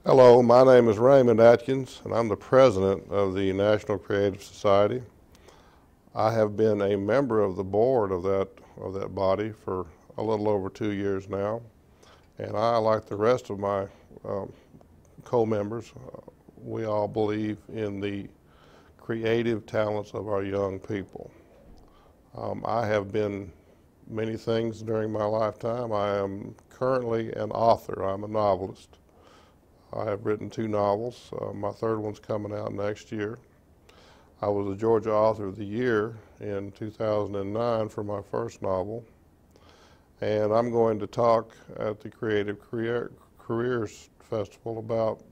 Hello, my name is Ray Atkins, and I'm the president of the National Creative Society. I have been a member of the board of that body for a little over 2 years now, and I, like the rest of my um, co-members, we all believe in the creative talents of our young people. I have been many things during my lifetime. I am currently an author. I'm a novelist. I have written 2 novels. My third one's coming out next year. I was a Georgia Author of the Year in 2009 for my first novel. And I'm going to talk at the Careers Festival about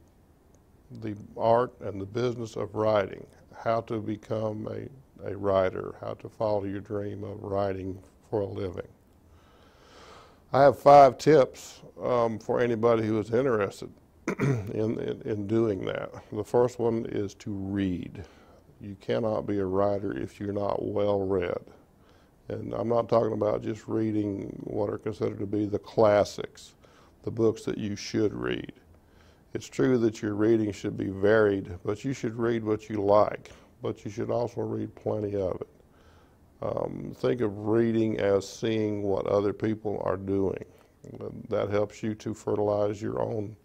the art and the business of writing, how to become a writer, how to follow your dream of writing for a living. I have 5 tips for anybody who is interested in doing that. The first one is to read. You cannot be a writer if you're not well read. And I'm not talking about just reading what are considered to be the classics, the books that you should read. It's true that your reading should be varied, but you should read what you like, but you should also read plenty of it. Think of reading as seeing what other people are doing. That helps you to fertilize your own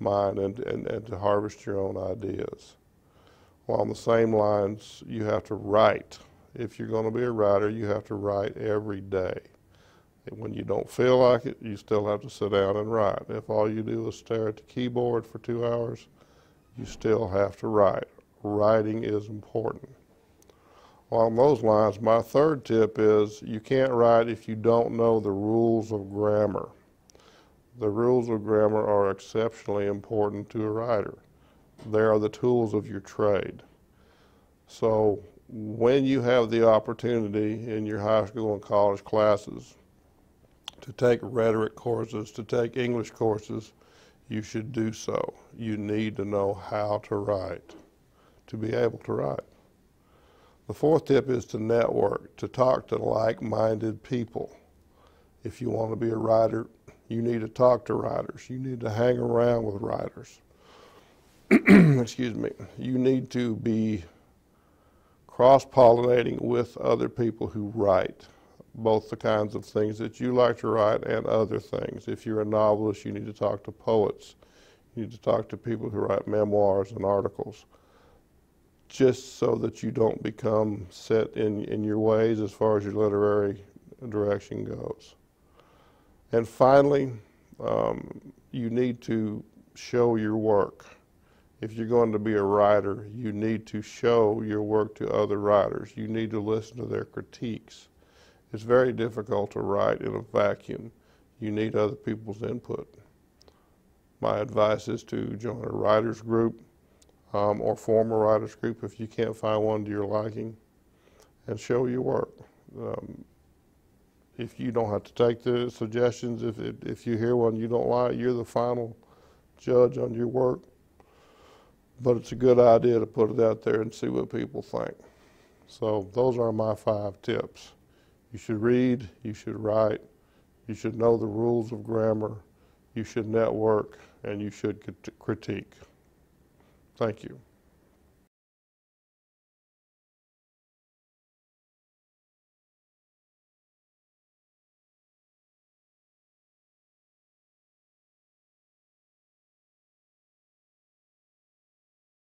mind and to harvest your own ideas. Along the same lines, you have to write. If you're going to be a writer, you have to write every day. And when you don't feel like it, you still have to sit down and write. If all you do is stare at the keyboard for 2 hours, you still have to write. Writing is important. Along those lines, my third tip is you can't write if you don't know the rules of grammar. The rules of grammar are exceptionally important to a writer. They are the tools of your trade. So when you have the opportunity in your high school and college classes to take rhetoric courses, to take English courses, you should do so. You need to know how to write, to be able to write. The fourth tip is to network, to talk to like-minded people. If you want to be a writer, you need to talk to writers. You need to hang around with writers. Excuse me. You need to be cross-pollinating with other people who write, both the kinds of things that you like to write and other things. If you're a novelist, you need to talk to poets. You need to talk to people who write memoirs and articles, just so that you don't become set in your ways as far as your literary direction goes. And finally, you need to show your work. If you're going to be a writer, you need to show your work to other writers. You need to listen to their critiques. It's very difficult to write in a vacuum. You need other people's input. My advice is to join a writers group or form a writers group if you can't find one to your liking, and show your work. If you don't have to take the suggestions, if you hear one you don't like, you're the final judge on your work. But it's a good idea to put it out there and see what people think. So those are my 5 tips. You should read, you should write, you should know the rules of grammar, you should network, and you should critique. Thank you.